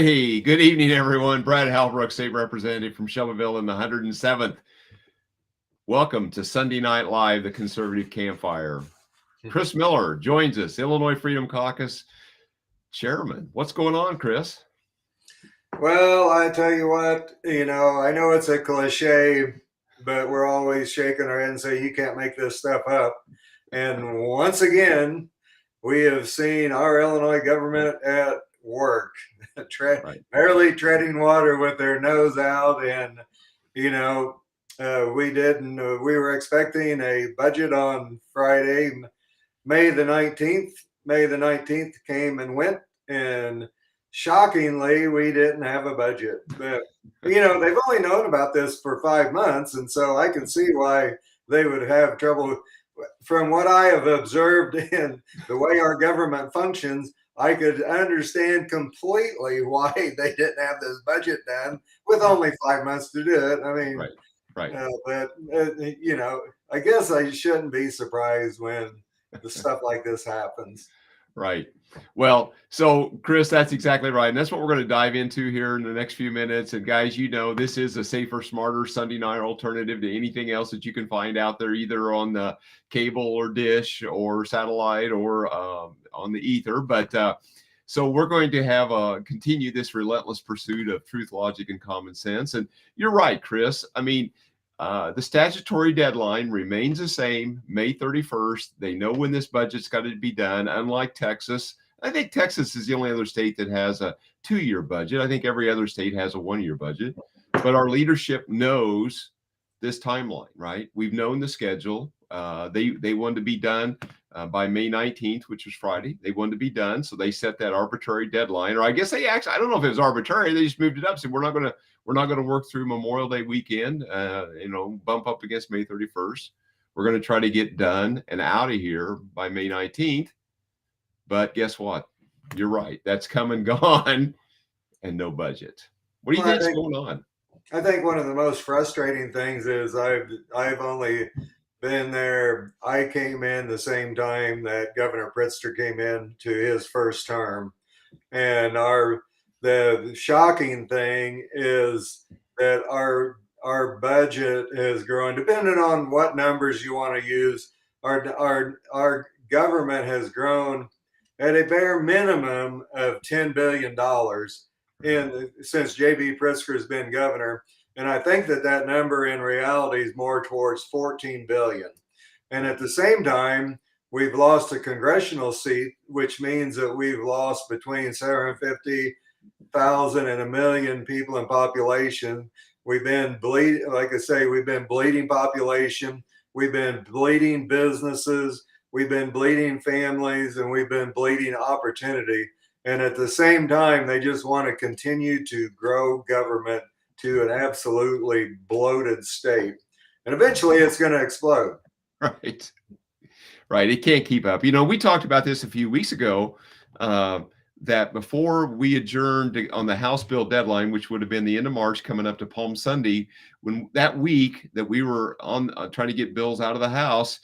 Hey, good evening, everyone. Brad Halbrook, State Representative from Shelbyville in the 107th. Welcome to Sunday Night Live, the Conservative Campfire. Chris Miller joins us, Illinois Freedom Caucus Chairman. What's going on, Chris? Well, I tell you what, I know it's a cliche, but we're always shaking our head and say, you can't make this stuff up. And once again, we have seen our Illinois government at work, barely treading water with their nose out. And, we were expecting a budget on Friday, May the 19th. May the 19th came and went. And shockingly, we didn't have a budget. But, they've only known about this for 5 months. And so I can see why they would have trouble. From what I have observed in the way our government functions, I could understand completely why they didn't have this budget done with only 5 months to do it. I mean, I guess I shouldn't be surprised when the stuff like this happens. Right. Well, so Chris, that's exactly right. And that's what we're going to dive into here in the next few minutes. And guys, this is a safer, smarter Sunday night alternative to anything else that you can find out there, either on the cable or dish or satellite or on the ether. But so we're going to have continue this relentless pursuit of truth, logic, and common sense. And you're right, Chris. I mean, the statutory deadline remains the same, May 31st. They know when this budget's got to be done, unlike Texas. I think Texas is the only other state that has a 2-year budget. I think every other state has a 1-year budget. But our leadership knows this timeline, right? We've known the schedule. They wanted to be done by May 19th, which was Friday. They wanted to be done. So they set that arbitrary deadline. Or I guess they actually, I don't know if it was arbitrary. They just moved it up. Said, we're not going to work through Memorial Day weekend, bump up against May 31st. We're going to try to get done and out of here by May 19th. But guess what? You're right. That's come and gone and no budget. What do you think's going on? I think one of the most frustrating things is I've only been there. I came in the same time that Governor Pritzker came in to his first term. And the shocking thing is that our budget has grown, depending on what numbers you want to use. Our government has grown at a bare minimum of $10 billion since J.B. Pritzker has been governor. And I think that number in reality is more towards 14 billion. And at the same time, we've lost a congressional seat, which means that we've lost between 750,000 and 1 million people in population. We've been we've been bleeding population. We've been bleeding businesses. We've been bleeding families, and we've been bleeding opportunity. And at the same time, they just want to continue to grow government to an absolutely bloated state. And eventually it's going to explode. Right. It can't keep up. We talked about this a few weeks ago, that before we adjourned on the House bill deadline, which would have been the end of March coming up to Palm Sunday, when that week that we were on trying to get bills out of the House,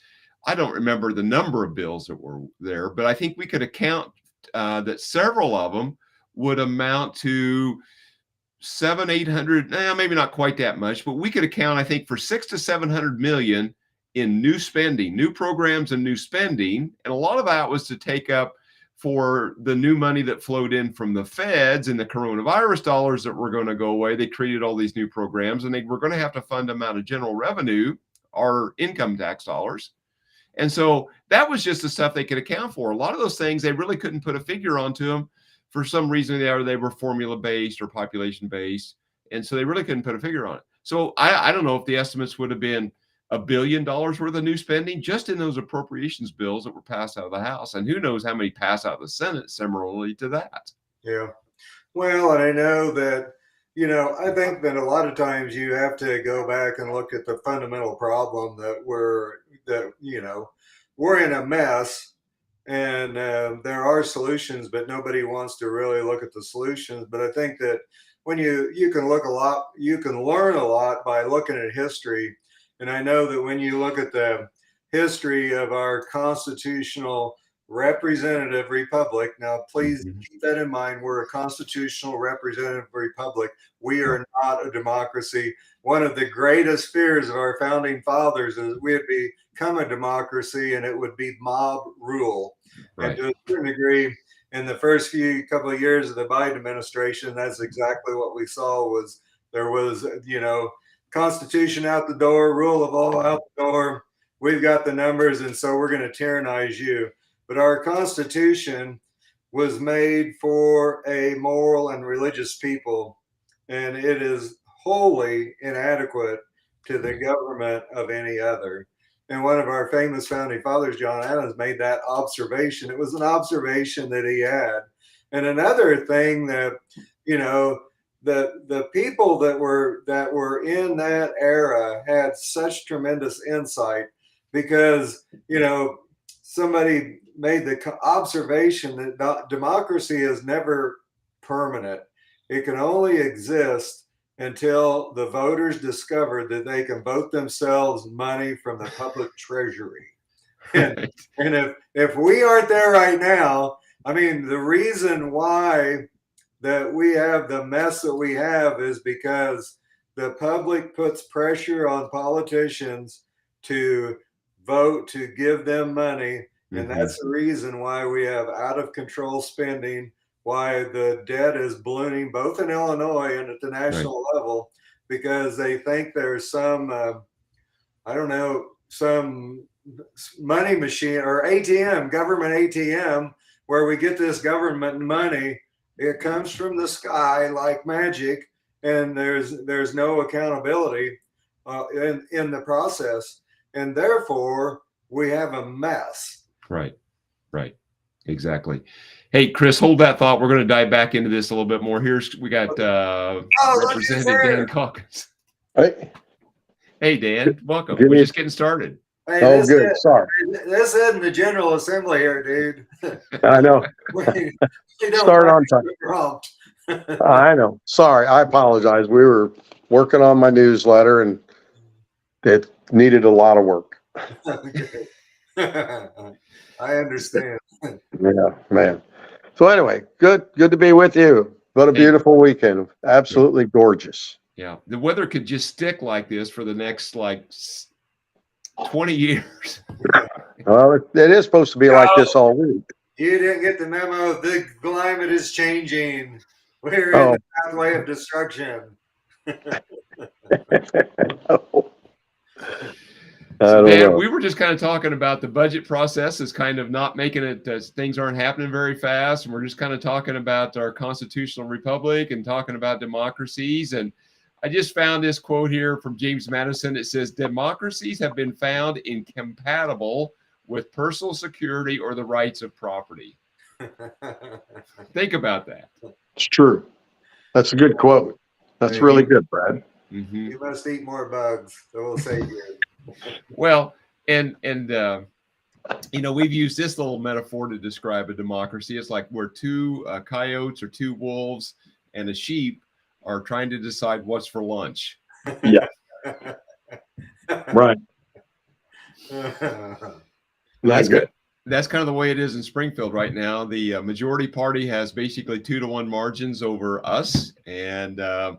I don't remember the number of bills that were there, but I think we could account that several of them would amount to 700-800, maybe not quite that much, but we could account, I think, for 600 to 700 million in new spending, new programs and new spending. And a lot of that was to take up for the new money that flowed in from the feds and the coronavirus dollars that were going to go away. They created all these new programs, and they were going to have to fund them out of general revenue, our income tax dollars. And so that was just the stuff they could account for. A lot of those things, they really couldn't put a figure onto them. For some reason, they were formula-based or population-based. And so they really couldn't put a figure on it. So I don't know if the estimates would have been $1 billion worth of new spending just in those appropriations bills that were passed out of the House. And who knows how many pass out of the Senate similarly to that. Yeah. Well, and I know that, I think that a lot of times you have to go back and look at the fundamental problem that we're in a mess, and there are solutions, but nobody wants to really look at the solutions. But I think that when you can learn a lot by looking at history. And I know that when you look at the history of our constitutional representative republic. Now, please Mhm. keep that in mind. We're a constitutional representative republic. We are not a democracy. One of the greatest fears of our founding fathers is we would become a democracy and it would be mob rule. And Right. to a certain degree, in the first couple of years of the Biden administration, that's exactly what we saw. Was there was, Constitution out the door, rule of law out the door. We've got the numbers, and so we're going to tyrannize you. But our Constitution was made for a moral and religious people, and it is wholly inadequate to the government of any other. And one of our famous founding fathers, John Adams, made that observation. It was an observation that he had. And another thing that, the people that were in that era had such tremendous insight because, somebody made the observation that democracy is never permanent. It can only exist until the voters discover that they can vote themselves money from the public treasury. And, Right. and if we aren't there right now, I mean, the reason why that we have the mess that we have is because the public puts pressure on politicians to vote to give them money. And Mhm. that's the reason why we have out of control spending, why the debt is ballooning both in Illinois and at the Right. national level, because they think there's some, I don't know, some money machine or ATM, government ATM, where we get this government money. It comes from the sky like magic, and there's no accountability in the process, and therefore we have a mess. Right. Right. Exactly. Hey, Chris, hold that thought. We're going to dive back into this a little bit more. We got Look who's Representative Dan here. Caucus. Hey, Hey, Dan, welcome. give We're me. just getting started. Hey, Oh, good. Sorry, this isn't the General Assembly here, dude. I know. we don't Start on time. prompt. I know. Sorry, I apologize. We were working on my newsletter, and it needed a lot of work. I understand. Yeah, man. So anyway, good to be with you. What a Hey. beautiful weekend. Absolutely gorgeous. Yeah. The weather could just stick like this for the next 20 years. Well, it is supposed to be like this all week. You didn't get the memo. The climate is changing. We're in the pathway of destruction. Dan, we were just kind of talking about the budget process is kind of not making it, things aren't happening very fast. And we're just kind of talking about our constitutional republic and talking about democracies. And I just found this quote here from James Madison. It says, democracies have been found incompatible with personal security or the rights of property. Think about that. It's true. That's a good quote. That's really good, Brad. Mm-hmm. You must eat more bugs. So we'll say you. Well, and we've used this little metaphor to describe a democracy. It's like where two coyotes or two wolves and a sheep are trying to decide what's for lunch. Yeah. Right. That's good. That's kind of the way it is in Springfield right now. The majority party has basically 2-1 margins over us, and I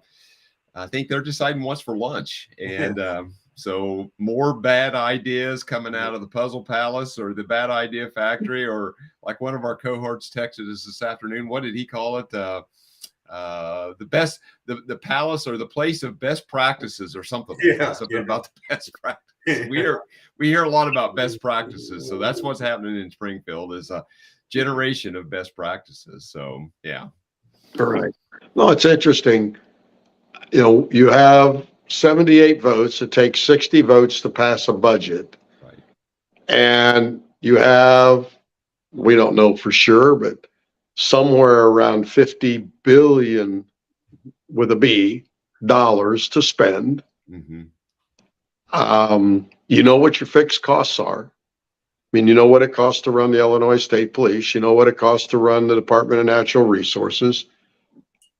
think they're deciding what's for lunch. And so more bad ideas coming out of the Puzzle Palace or the Bad Idea Factory, or like one of our cohorts texted us this afternoon. What did he call it? The palace or the place of best practices or something. Something about the best practices. We hear a lot about best practices. So that's what's happening in Springfield is a generation of best practices. So yeah. Right. Well, it's interesting. You have 78 votes. It takes 60 votes to pass a budget. Right. And you have, we don't know for sure, but somewhere around 50 billion with a B dollars to spend. Mm-hmm. You know what your fixed costs are. I mean, you know what it costs to run the Illinois State Police. You know what it costs to run the Department of Natural Resources.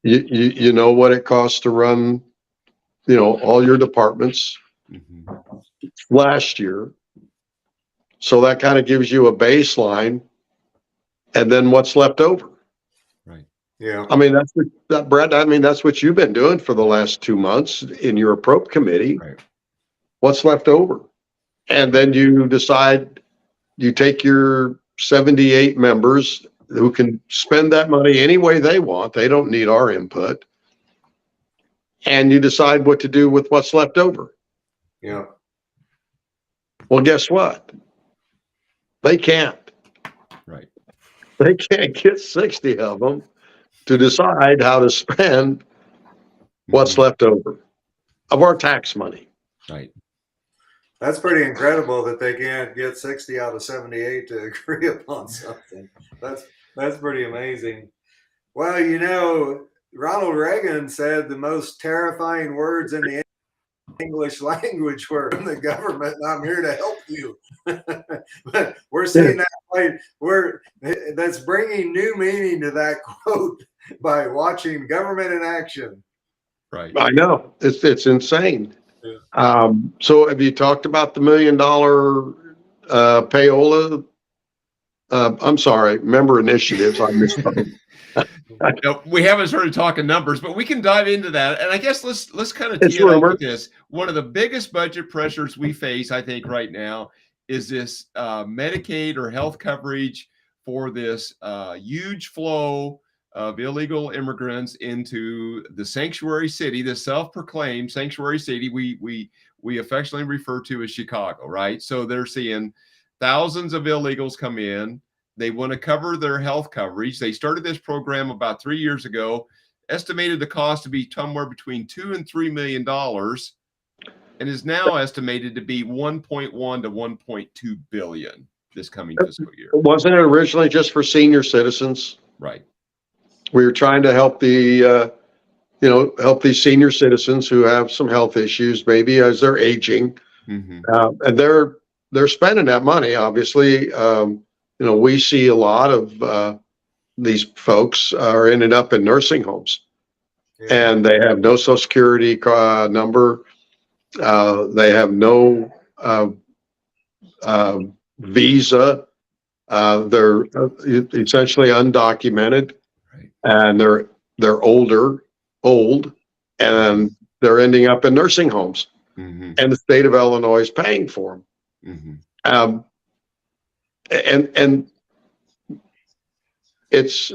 You know what it costs to run, all your departments last year. So that kind of gives you a baseline. and then what's left over. Right. Yeah. I mean, Brett, I mean, that's what you've been doing for the last 2 months in your appropriate committee. Right. What's left over? And then you decide, you take your 78 members who can spend that money any way they want. They don't need our input. And you decide what to do with what's left over. Yeah. Well, guess what? They can't. Right. They can't get 60 of them to decide how to spend what's Mhm. left over of our tax money. Right. That's pretty incredible that they can't get 60 out of 78 to agree upon something. That's pretty amazing. Well, you know, Ronald Reagan said the most terrifying words in the English language were from the government, and I'm here to help you. But we're seeing that that's bringing new meaning to that quote by watching government in action. Right. I know. It's insane. Yeah. So have you talked about the $1 million payola? I'm sorry, member initiatives. I misspoke. No, we haven't started talking numbers, but we can dive into that. And I guess let's kind of It's tee it up rumored. with this. One of the biggest budget pressures we face, I think, right now is this Medicaid or health coverage for this huge flow of illegal immigrants into the sanctuary city, the self-proclaimed sanctuary city we affectionately refer to as Chicago, right? So they're seeing thousands of illegals come in. They want to cover their health coverage. They started this program about 3 years ago, estimated the cost to be somewhere between $2 and $3 million, and is now estimated to be 1.1 to 1.2 billion this coming fiscal year. Wasn't it originally just for senior citizens? Right. We were trying to help help these senior citizens who have some health issues, maybe as they're aging, Mm-hmm. and they're spending that money. Obviously, we see a lot of these folks are ended up in nursing homes, Yeah. and they have no Social Security number. They have no visa. They're essentially undocumented, Right. and they're old, and they're ending up in nursing homes, Mm-hmm. and the state of Illinois is paying for them. Mm-hmm. And it's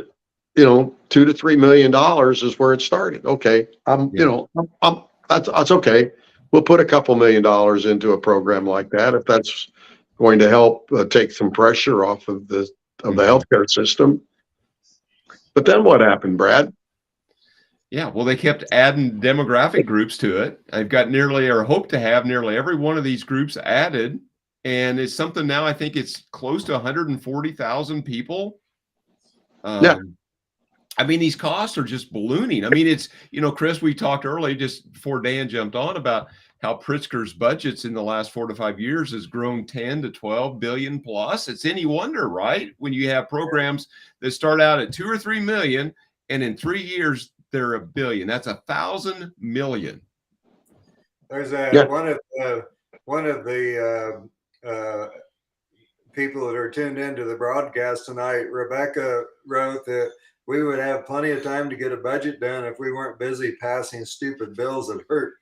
$2 to $3 million is where it started. Okay, that's okay. We'll put a couple $1 million into a program like that if that's going to help take some pressure off of the healthcare system. But then what happened, Brad? Yeah, well, they kept adding demographic groups to it. I've got nearly, or hope to have nearly every one of these groups added. And it's something now, I think it's close to 140,000 people. Yeah. I mean, these costs are just ballooning. I mean, it's, Chris, we talked early just before Dan jumped on about how Pritzker's budgets in the last 4 to 5 years has grown 10 to 12 billion plus. It's any wonder, right? When you have programs that start out at 2 or 3 million, and in 3 years, they're $1 billion. That's 1,000 million. There's one of the people that are tuned into the broadcast tonight. Rebecca wrote that we would have plenty of time to get a budget done if we weren't busy passing stupid bills that hurt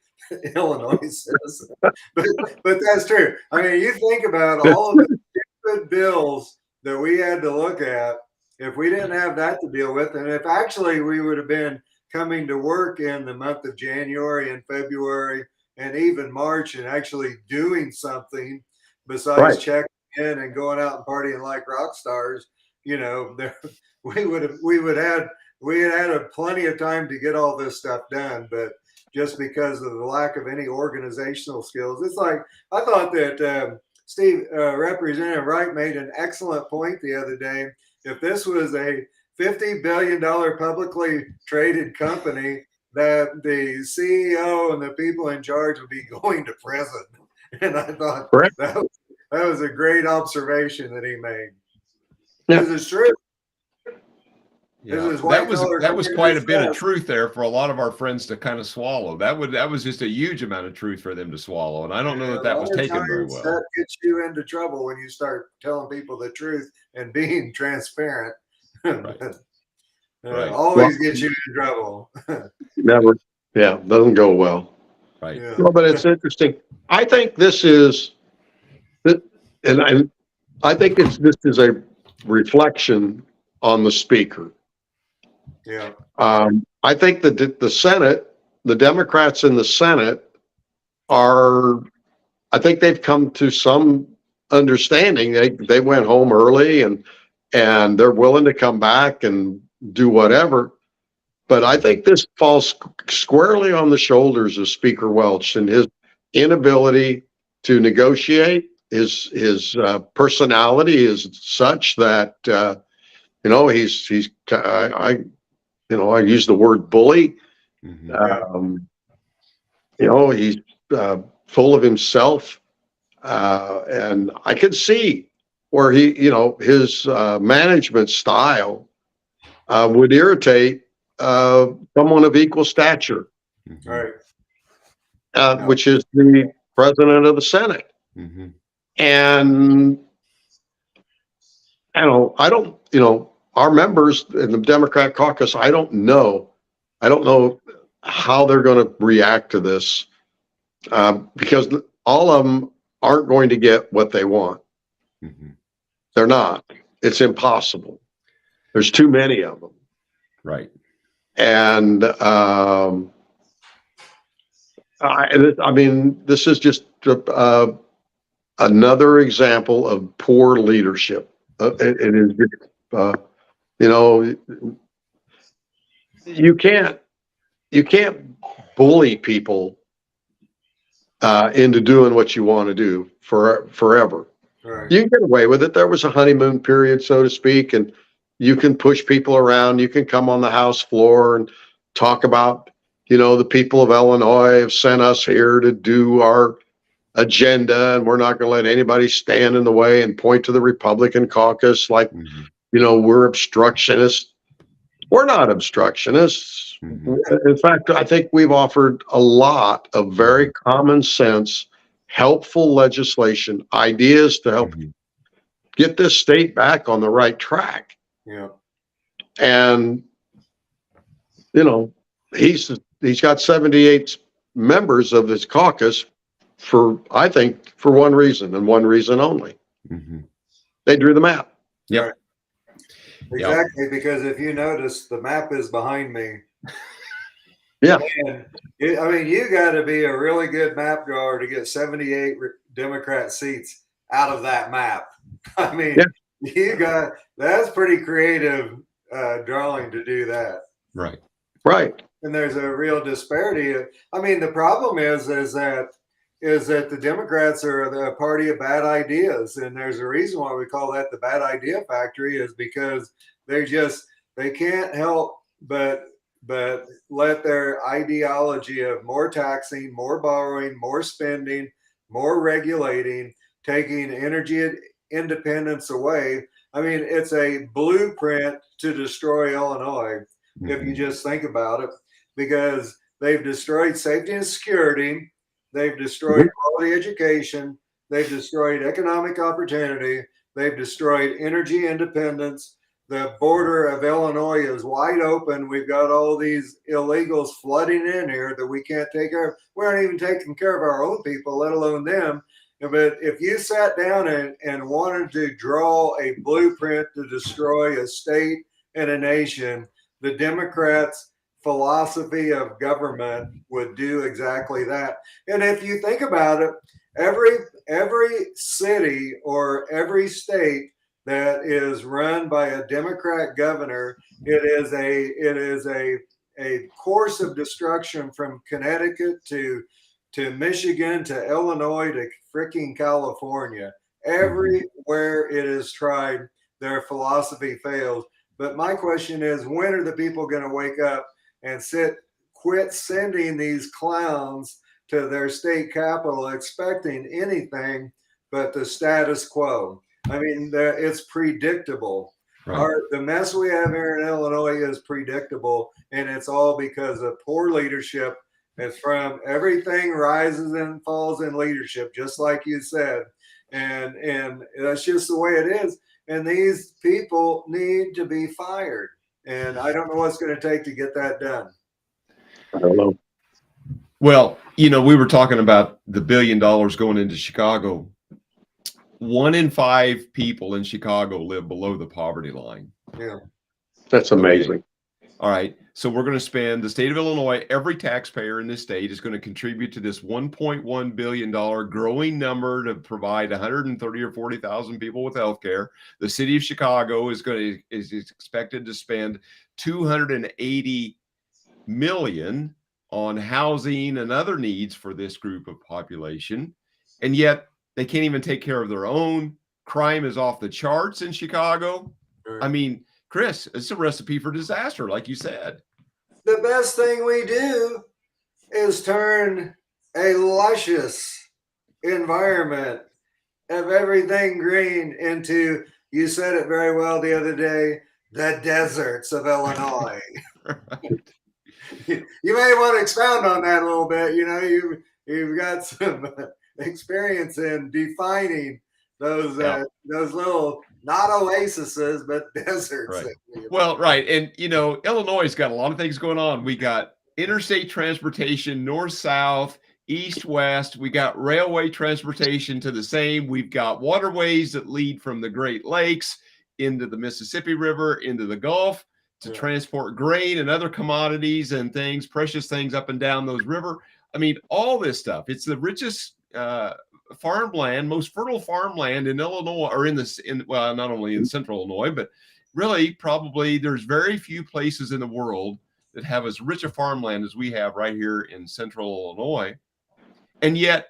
Illinois citizens. But that's true. I mean, you think about all of the stupid bills that we had to look at if we didn't have that to deal with, and if actually we would have been coming to work in the month of January and February and even March and actually doing something besides checking in and going out and partying like rock stars, we had had plenty of time to get all this stuff done. But just because of the lack of any organizational skills, it's like, I thought that Representative Wright made an excellent point the other day. If this was a $50 billion publicly traded company, that the CEO and the people in charge would be going to prison. And I thought that was a great observation that he made. Yeah. This is true. Yeah, that was quite a bit of truth there for a lot of our friends to kind of swallow. That was just a huge amount of truth for them to swallow, and I don't know that was taken very well. That gets you into trouble when you start telling people the truth and being transparent. Right. Right. Always get you in trouble. Never. Yeah, doesn't go well. Right. Yeah. Well, but it's interesting. I think this is, and I think this is a reflection on the speaker. Yeah. I think that the Senate, the Democrats in the Senate are, I think they've come to some understanding. They went home early and they're willing to come back and do whatever. But I think this falls squarely on the shoulders of Speaker Welch and his inability to negotiate. His personality is such that he's I use the word bully. Mhm. He's full of himself, and I could see where his management style would irritate someone of equal stature, Mhm. Right. which is the president of the Senate. Mhm. And I don't, our members in the Democrat caucus, I don't know how they're going to react to this, because all of them aren't going to get what they want. Mhm. They're not. It's impossible. There's too many of them. Right. And I mean, this is just another example of poor leadership. It is, you know, you can't bully people into doing what you want to do forever. Right. You can get away with it. There was a honeymoon period, so to speak, and you can push people around. You can come on the House floor and talk about, the people of Illinois have sent us here to do our agenda, and we're not going to let anybody stand in the way and point to the Republican caucus like, Mhm. we're obstructionists. We're not obstructionists. Mhm. In fact, I think we've offered a lot of very common sense, helpful legislation, ideas to help Mhm. get this state back on the right track. Yeah. And, he's got 78 members of this caucus I think, for one reason and one reason only. Mhm. They drew the map. Yep. Right. Exactly, because if you notice, the map is behind me. Yeah. And you got to be a really good map drawer to get 78 Democrat seats out of that map. I mean, that's pretty creative drawing to do that. Right. Right. And there's a real disparity. The problem is that the Democrats are the party of bad ideas, and there's a reason why we call that the bad idea factory, is because they can't help but let their ideology of more taxing, more borrowing, more spending, more regulating, taking energy independence away. It's a blueprint to destroy Illinois, if you just think about it, because they've destroyed safety and security. They've destroyed quality education. They've destroyed economic opportunity. They've destroyed energy independence. The border of Illinois is wide open. We've got all these illegals flooding in here that we can't take care of. We aren't even taking care of our own people, let alone them. But if you sat down and wanted to draw a blueprint to destroy a state and a nation, the Democrats' philosophy of government would do exactly that. And if you think about it, every city or every state that is run by a Democrat governor, it is a course of destruction from Connecticut to Michigan to Illinois to freaking California. Everywhere it is tried, their philosophy fails. But my question is, when are the people going to wake up and quit sending these clowns to their state capital expecting anything but the status quo? It's predictable. Right. The mess we have here in Illinois is predictable, and it's all because of poor leadership. It's from everything rises and falls in leadership, just like you said, and that's just the way it is. and these people need to be fired. And I don't know what's going to take to get that done. I don't know. Well, we were talking about the $1 billion going into Chicago. 1 in 5 people in Chicago live below the poverty line. Yeah. That's amazing. Okay. All right. So we're going to spend, the state of Illinois, every taxpayer in this state is going to contribute to this $1.1 billion growing number to provide 130 or 40,000 people with health care. The city of Chicago is expected to spend $280 million on housing and other needs for this group of population. And yet they can't even take care of their own. Crime is off the charts in Chicago. Right. I mean, Chris, it's a recipe for disaster, like you said. The best thing we do is turn a luscious environment of everything green into, you said it very well the other day, the deserts of Illinois. Right. You may want to expound on that a little bit. You've got some experience in defining those little, not oases, but deserts. Right. Well, right. And, Illinois got a lot of things going on. We got interstate transportation, north, south, east, west. We got railway transportation to the same. We've got waterways that lead from the Great Lakes into the Mississippi River, into the Gulf to transport grain and other commodities and things, precious things up and down those river. I mean, all this stuff. It's the richest farmland, most fertile farmland in Illinois, or well, not only in central Illinois, but really probably there's very few places in the world that have as rich a farmland as we have right here in central Illinois. And yet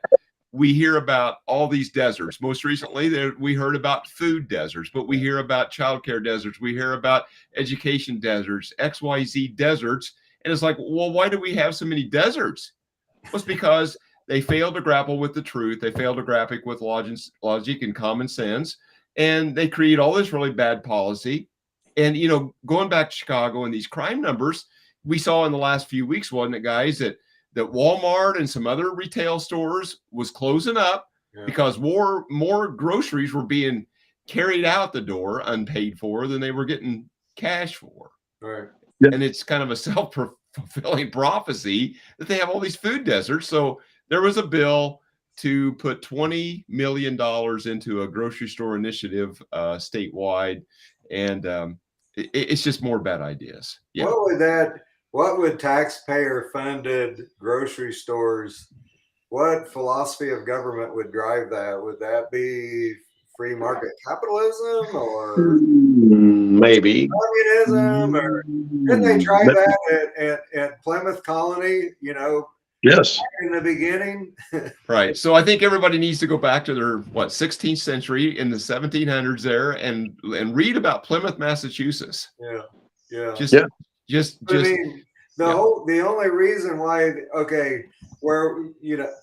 we hear about all these deserts. Most recently, we heard about food deserts, but we hear about childcare deserts. We hear about education deserts, XYZ deserts. And it's like, well, why do we have so many deserts? Well, it's because they failed to grapple with the truth. They failed to grapple with logic and common sense. And they create all this really bad policy. And, going back to Chicago and these crime numbers, we saw in the last few weeks, wasn't it, guys, that Walmart and some other retail stores was closing up because more groceries were being carried out the door unpaid for than they were getting cash for. Right. Yeah. And it's kind of a self-fulfilling prophecy that they have all these food deserts. So there was a bill to put $20 million into a grocery store initiative statewide. And it's just more bad ideas. Yeah. What would taxpayer-funded grocery stores, what philosophy of government would drive that? Would that be free market capitalism or maybe communism? Or didn't they try that at Plymouth Colony, yes, in the beginning? Right. So I think everybody needs to go back to their 16th century in the 1700s there and read about Plymouth, Massachusetts. Yeah. Just I mean, the only reason why, where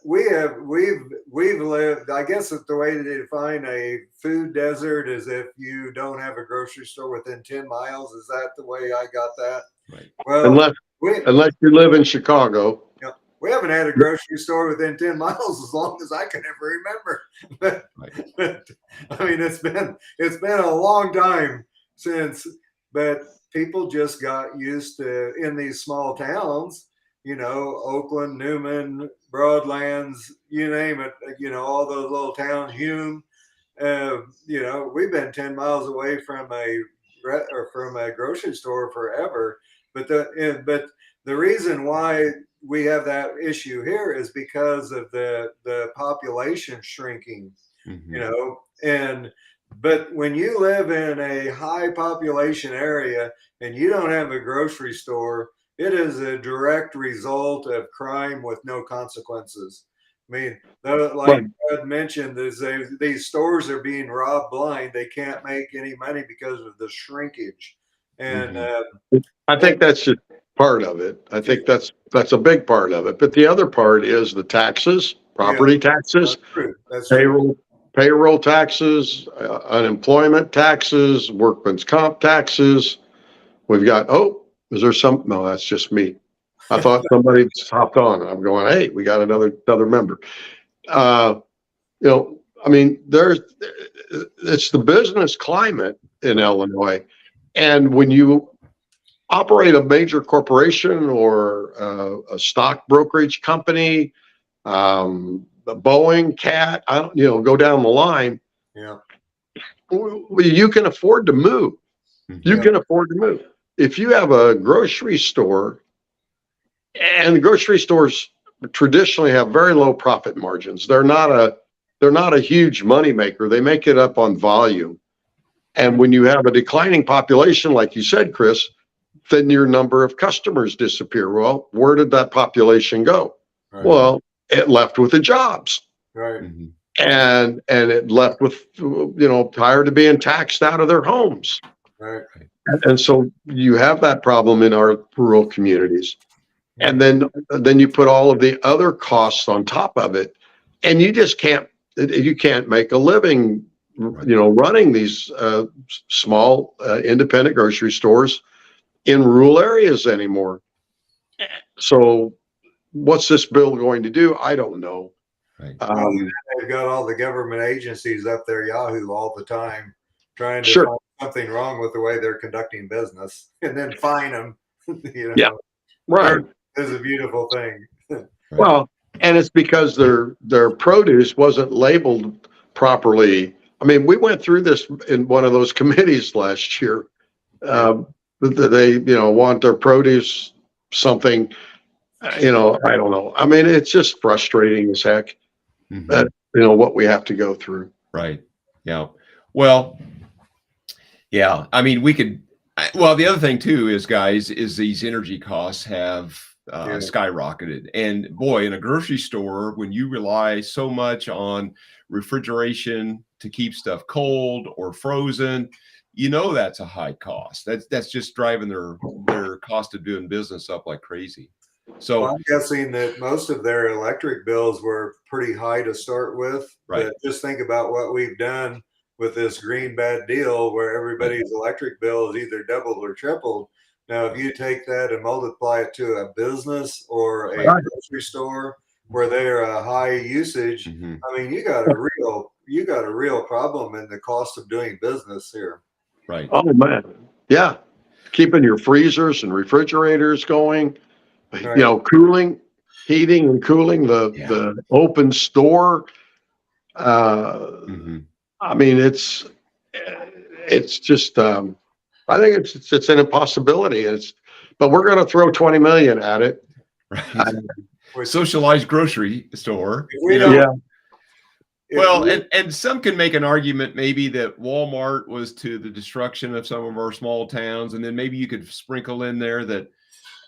we've lived, I guess that the way to define a food desert is if you don't have a grocery store within 10 miles. Is that the way I got that? Right. Well, unless you live in Chicago. We haven't had a grocery store within 10 miles as long as I can ever remember. But I mean, it's been a long time since, but people just got used to, in these small towns, Oakland, Newman, Broadlands, you name it, all those little towns, Hume, we've been 10 miles away from a grocery store forever. But the reason why we have that issue here is because of the population shrinking, but when you live in a high population area and you don't have a grocery store, it is a direct result of crime with no consequences. I mean, like Ed mentioned, these stores are being robbed blind. They can't make any money because of the shrinkage. And I think that's just part of it. I think that's a big part of it. But the other part is the taxes, property taxes, that's true. Payroll taxes, unemployment taxes, workman's comp taxes. We've got, is there some? No, that's just me. I thought somebody just hopped on. I'm going, hey, we got another member. I mean, it's the business climate in Illinois. And when you operate a major corporation or a stock brokerage company, Boeing, Cat, I don't, go down the line. Yeah. You can afford to move. You can afford to move. If you have a grocery store, and the grocery stores traditionally have very low profit margins. They're not a huge money maker. They make it up on volume. And when you have a declining population, like you said, Chris, then your number of customers disappear. Well, where did that population go? Right. Well, it left with the jobs. Right. And it left with, tired of being taxed out of their homes. Right. And so you have that problem in our rural communities. And then you put all of the other costs on top of it, and you just can't make a living, running these small independent grocery stores in rural areas anymore. So what's this bill going to do? I don't know. Right. They've got all the government agencies up there, Yahoo, all the time, trying to find something wrong with the way they're conducting business, and then fine them. Yeah, right. It's a beautiful thing. Well, and it's because their produce wasn't labeled properly. I mean, we went through this in one of those committees last year. They, want their produce something, I don't know. I mean, it's just frustrating as heck that, what we have to go through. Right. Yeah. Well, yeah. I mean, the other thing too is, guys, is these energy costs have skyrocketed. And boy, in a grocery store, when you rely so much on refrigeration to keep stuff cold or frozen, that's a high cost. That's just driving their cost of doing business up like crazy. So I'm guessing that most of their electric bills were pretty high to start with. Right. But just think about what we've done with this green bad deal, where everybody's electric bill is either doubled or tripled. Now, if you take that and multiply it to a business or a grocery store where they're a high usage, I mean, you got a real problem in the cost of doing business here. Right. Oh man, yeah, keeping your freezers and refrigerators going, cooling, heating and cooling the open store. I mean, it's just. I think it's an impossibility. But we're going to throw 20 million at it. Right. Socialized grocery store. Well, and some can make an argument maybe that Walmart was to the destruction of some of our small towns, and then maybe you could sprinkle in there that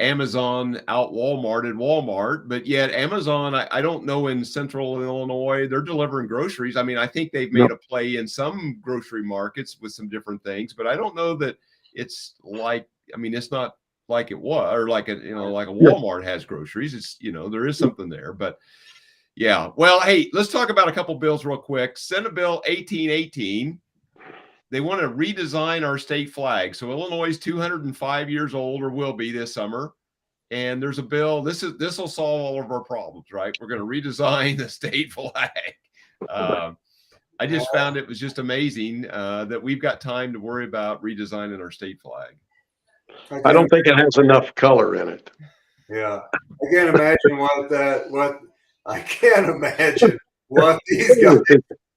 Amazon out Walmarted Walmart, but yet Amazon, I don't know, in central Illinois, they're delivering groceries. I mean, I think they've made a play in some grocery markets with some different things, but I don't know that it's like, I mean, it's not like it was, or like a Walmart has groceries. It's, there is something there, but yeah. Well, hey, let's talk about a couple bills real quick. Senate Bill 1818. They want to redesign our state flag. So Illinois is 205 years old, or will be this summer. And there's a bill. This will solve all of our problems, right? We're going to redesign the state flag. I just found it was just amazing that we've got time to worry about redesigning our state flag. I don't think it has enough color in it. Yeah, I can't imagine what these guys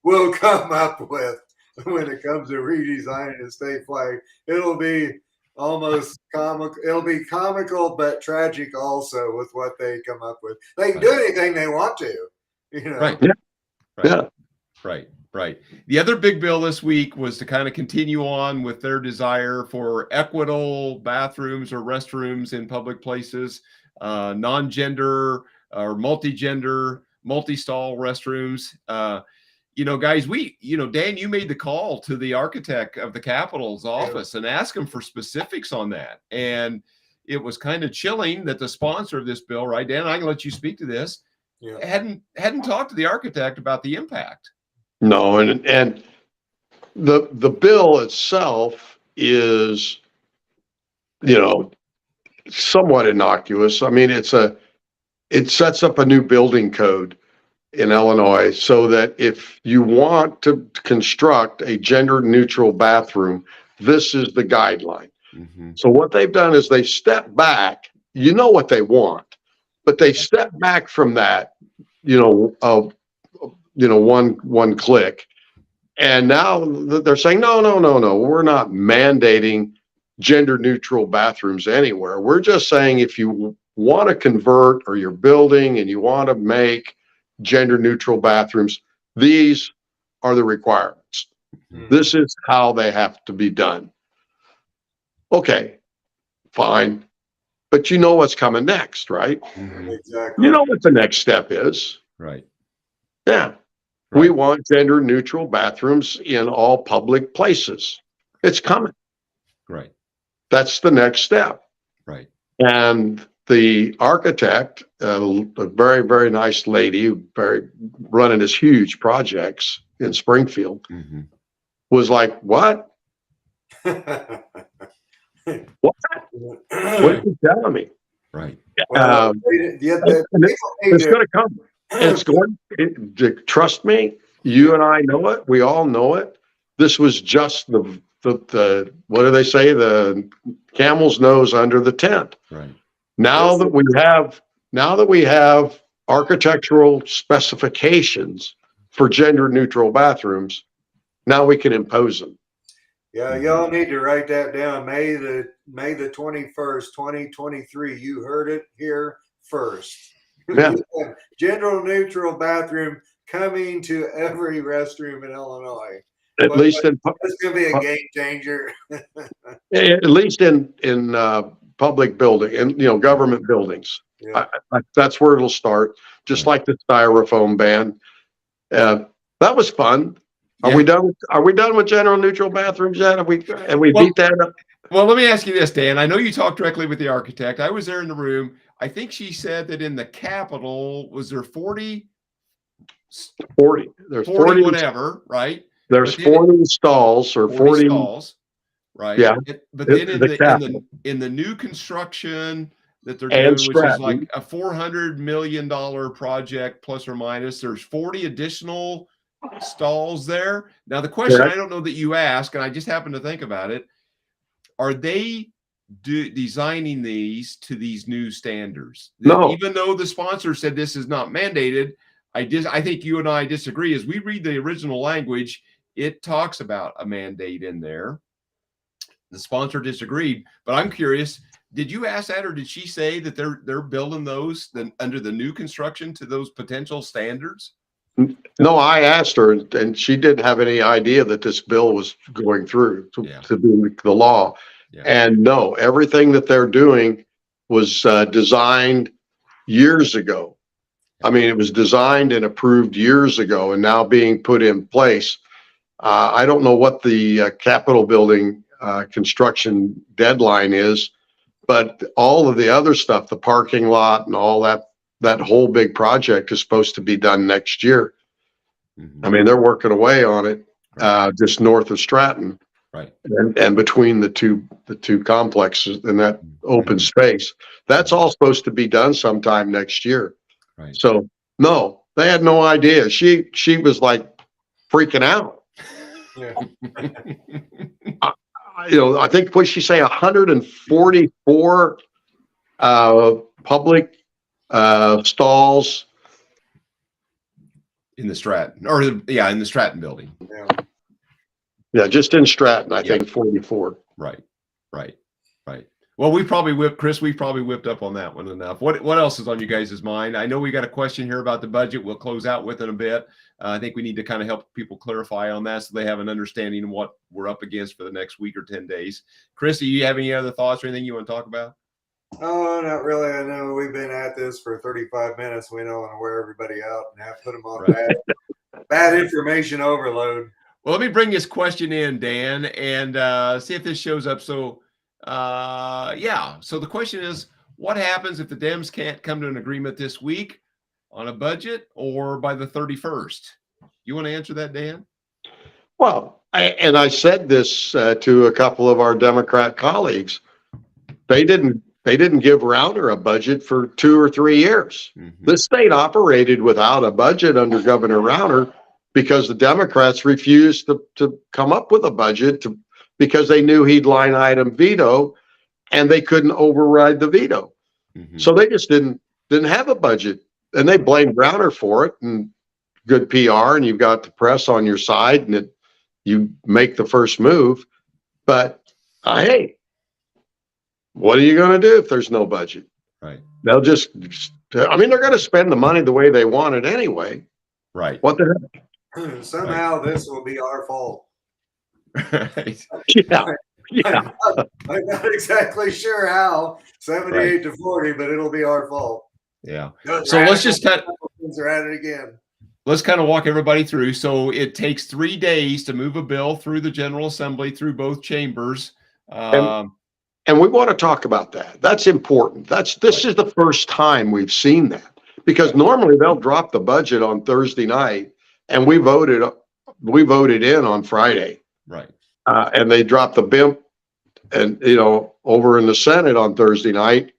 will come up with when it comes to redesigning the state flag. It'll be almost comical. It'll be comical but tragic also with what they come up with. They can do anything they want to, Right. Yeah. Right. Yeah. Right. The other big bill this week was to kind of continue on with their desire for equitable bathrooms or restrooms in public places, non-gender or multi-gender, multi-stall restrooms. Guys, Dan, you made the call to the architect of the Capitol's office and asked him for specifics on that. And it was kind of chilling that the sponsor of this bill, right, Dan, I can let you speak to this, hadn't talked to the architect about the impact. No, and the bill itself is, somewhat innocuous. I mean, it sets up a new building code in Illinois, so that if you want to construct a gender neutral bathroom, this is the guideline. Mm-hmm. So what they've done is they step back, you know what they want, but they step back from that, one click. And now they're saying, no, we're not mandating gender neutral bathrooms anywhere. We're just saying if you want to convert or you're building and you want to make gender neutral bathrooms, these are the requirements. This is how they have to be done. Okay, fine. But you know what's coming next, right? Mm-hmm. Exactly. You know what the next step is. Right. Yeah. Right. We want gender neutral bathrooms in all public places. It's coming. Right. That's the next step. Right. And the architect, a very, very nice lady, running this huge projects in Springfield, Mm-hmm. was like, what? What? What are you telling me? Right. Well, It's going to come. It's going to, trust me. You and I know it. We all know it. This was just the what do they say? The camel's nose under the tent. Right. Now that we have architectural specifications for gender neutral bathrooms, now we can impose them. Yeah, y'all need to write that down. May the 21st, 2023. You heard it here first. Yeah. Gender neutral bathroom coming to every restroom in Illinois. At least in It's going to be a game changer. at least in public building and government buildings. Yeah. That's where it'll start. Just like the styrofoam ban. That was fun. Are we done? Are we done with gender neutral bathrooms yet? Have we beat that up? Well, let me ask you this, Dan. I know you talked directly with the architect. I was there in the room. I think she said that in the Capitol, was there 40? 40. There's 40 whatever, right? There's 40 stalls or 40 stalls, right? Yeah. But then Capitol. in the new construction that they're doing, which is like a $400 million project plus or minus, there's 40 additional stalls there. Now the question, I don't know that you ask, and I just happened to think about it. Are they designing these to these new standards? No. Even though the sponsor said this is not mandated, I think you and I disagree. As we read the original language, it talks about a mandate in there. The sponsor disagreed, but I'm curious, did you ask that, or did she say that they're building those under the new construction to those potential standards? No, I asked her, and she didn't have any idea that this bill was going through to be the law. Yeah. And no, everything that they're doing was designed years ago. I mean, it was designed and approved years ago and now being put in place. I don't know what the Capitol building construction deadline is, but all of the other stuff, the parking lot and all that whole big project is supposed to be done next year. Mm-hmm. I mean, they're working away on it just north of Stratton, right, and between the two complexes in that open space. That's all supposed to be done sometime next year. Right. So no, they had no idea. She was like freaking out. Yeah. I think what she say 144 public stalls in the Stratton, or in the Stratton building. Yeah, just in Stratton, I think 44. Right. Well, we've probably whipped up on that one enough. What else is on you guys' mind? I know we got a question here about the budget. We'll close out with it a bit. I think we need to kind of help people clarify on that so they have an understanding of what we're up against for the next week or 10 days. Chris, do you have any other thoughts or anything you want to talk about? Oh, not really. I know we've been at this for 35 minutes. We don't want to wear everybody out and have to put them on bad information overload. Well, let me bring this question in, Dan, and see if this shows up. So the question is, what happens if the Dems can't come to an agreement this week on a budget or by the 31st? You want to answer that, Dan? Well, I said this to a couple of our Democrat colleagues. They didn't They didn't give Rauner a budget for 2 or 3 years. Mm-hmm. The state operated without a budget under Governor Rauner because the Democrats refused to come up with a budget because they knew he'd line item veto and they couldn't override the veto. Mm-hmm. So they just didn't have a budget, and they blamed Rauner for it. And good PR, and you've got the press on your side, and you make the first move. But hey, what are you going to do if there's no budget? Right. They'll just, I mean, they're going to spend the money the way they want it anyway. Right. What the heck? Somehow this will be our fault. Right. Yeah. Yeah. I'm not exactly sure how, 78 to 40, but it'll be our fault. Yeah. Those So let's just Republicans are at it again. let's kind of walk everybody through. So it takes 3 days to move a bill through the General Assembly, through both chambers. And we want to talk about that. That's important. This is the first time we've seen that, because normally they'll drop the budget on Thursday night, and we voted in on Friday. Right. And they dropped the BIMP and, over in the Senate on Thursday night.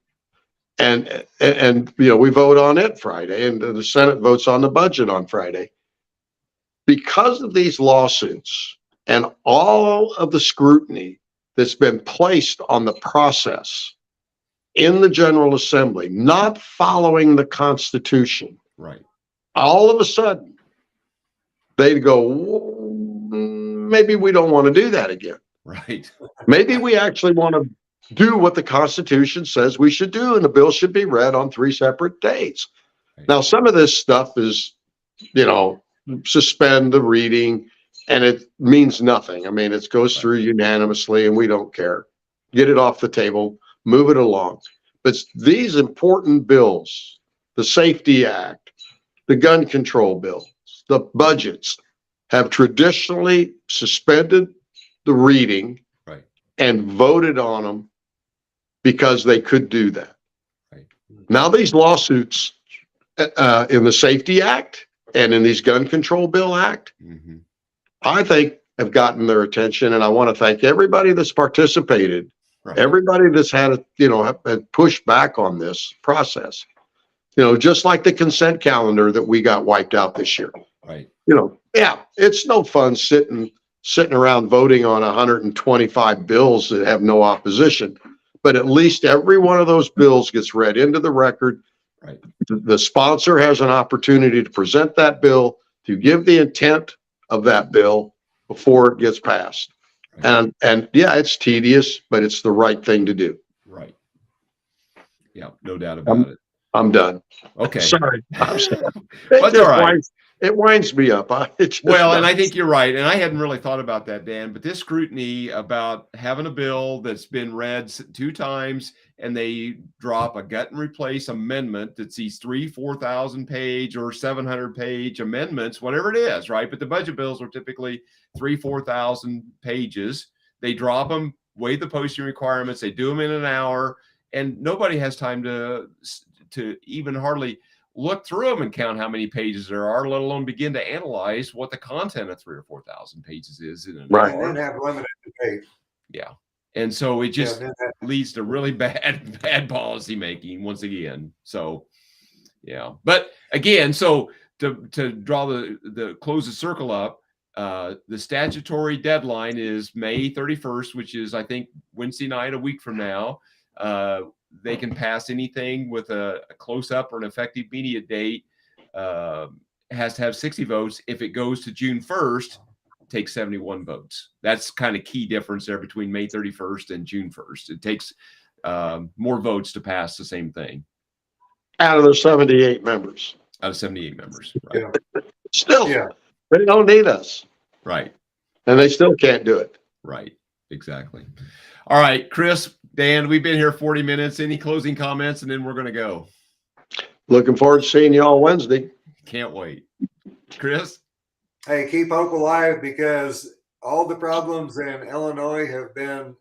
And we vote on it Friday, and the Senate votes on the budget on Friday. Because of these lawsuits and all of the scrutiny that's been placed on the process in the General Assembly, not following the Constitution, Right. all of a sudden they'd go, maybe we don't want to do that again. Right. Maybe we actually want to do what the Constitution says we should do, and the bill should be read on 3 separate days. Right. Now, some of this stuff is, suspend the reading, and it means nothing. I mean, it goes through unanimously, and we don't care. Get it off the table, move it along. But these important bills, the Safety Act, the gun control bills, the budgets, have traditionally suspended the reading and voted on them because they could do that. Right. Now these lawsuits in the Safety Act and in these Gun Control Bill Act, Mm-hmm. I think have gotten their attention, and I want to thank everybody that's participated, Right. everybody that's had pushed back on this process. Just like the consent calendar that we got wiped out this year. Right. It's no fun sitting around voting on 125 bills that have no opposition, but at least every one of those bills gets read into the record. Right. The sponsor has an opportunity to present that bill, to give the intent of that bill before it gets passed. Right. And it's tedious, but it's the right thing to do. Right. Yeah, no doubt about it. I'm done. Okay. Sorry. I'm sorry. That's all right. It winds me up. And I think you're right. And I hadn't really thought about that, Dan, but this scrutiny about having a bill that's been read 2 times and they drop a gut and replace amendment that's these 4,000 page or 700 page amendments, whatever it is, right? But the budget bills are typically 4,000 pages. They drop them, waive the posting requirements. They do them in an hour, and nobody has time to even hardly look through them and count how many pages there are, let alone begin to analyze what the content of 3,000 or 4,000 pages is in an Right. And then have limited debate. Yeah. And so it just Yeah, leads to really bad policy making once again. So, yeah. But again, so to draw the close the circle up, the statutory deadline is May 31st, which is, I think, Wednesday night, a week from now. They can pass anything with a close up or an effective immediate date. Has to have 60 votes. If it goes to June 1st, takes 71 votes. That's kind of key difference there between May 31st and June 1st. It takes more votes to pass the same thing. Out of the 78 members. Out of 78 members. Right. Yeah. Still, Yeah. they don't need us. Right. And they still can't do it. Right. Exactly. All right, Chris, Dan, we've been here 40 minutes. Any closing comments, and then we're going to go. Looking forward to seeing you all Wednesday. Can't wait. Chris? Hey, keep hope alive, because all the problems in Illinois have been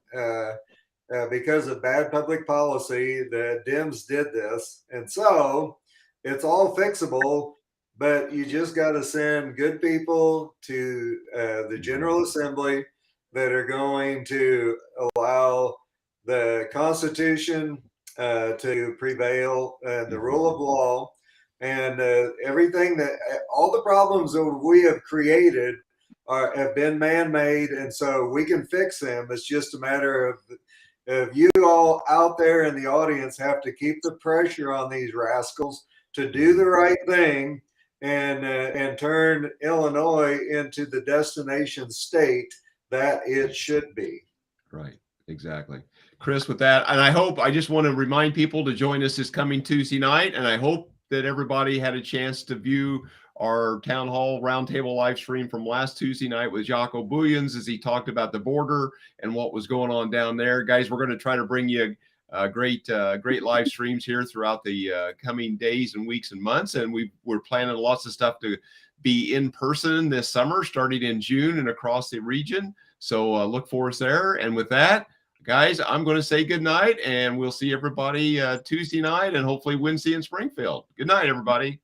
because of bad public policy. The Dems did this. And so it's all fixable, but you just got to send good people to the General Assembly that are going to allow the Constitution to prevail, and the rule of law, and everything that all the problems that we have created have been man-made, and so we can fix them. It's just a matter of you all out there in the audience have to keep the pressure on these rascals to do the right thing and turn Illinois into the destination state that it should be. Right. Exactly. Chris, with that, and I just want to remind people to join us this coming Tuesday night, and I hope that everybody had a chance to view our town hall roundtable live stream from last Tuesday night with Jocko Bullions as he talked about the border and what was going on down there. Guys, we're going to try to bring you great live streams here throughout the coming days and weeks and months, and we're planning lots of stuff to be in person this summer, starting in June and across the region. So look for us there. And with that, guys, I'm going to say good night, and we'll see everybody Tuesday night and hopefully Wednesday in Springfield. Good night, everybody.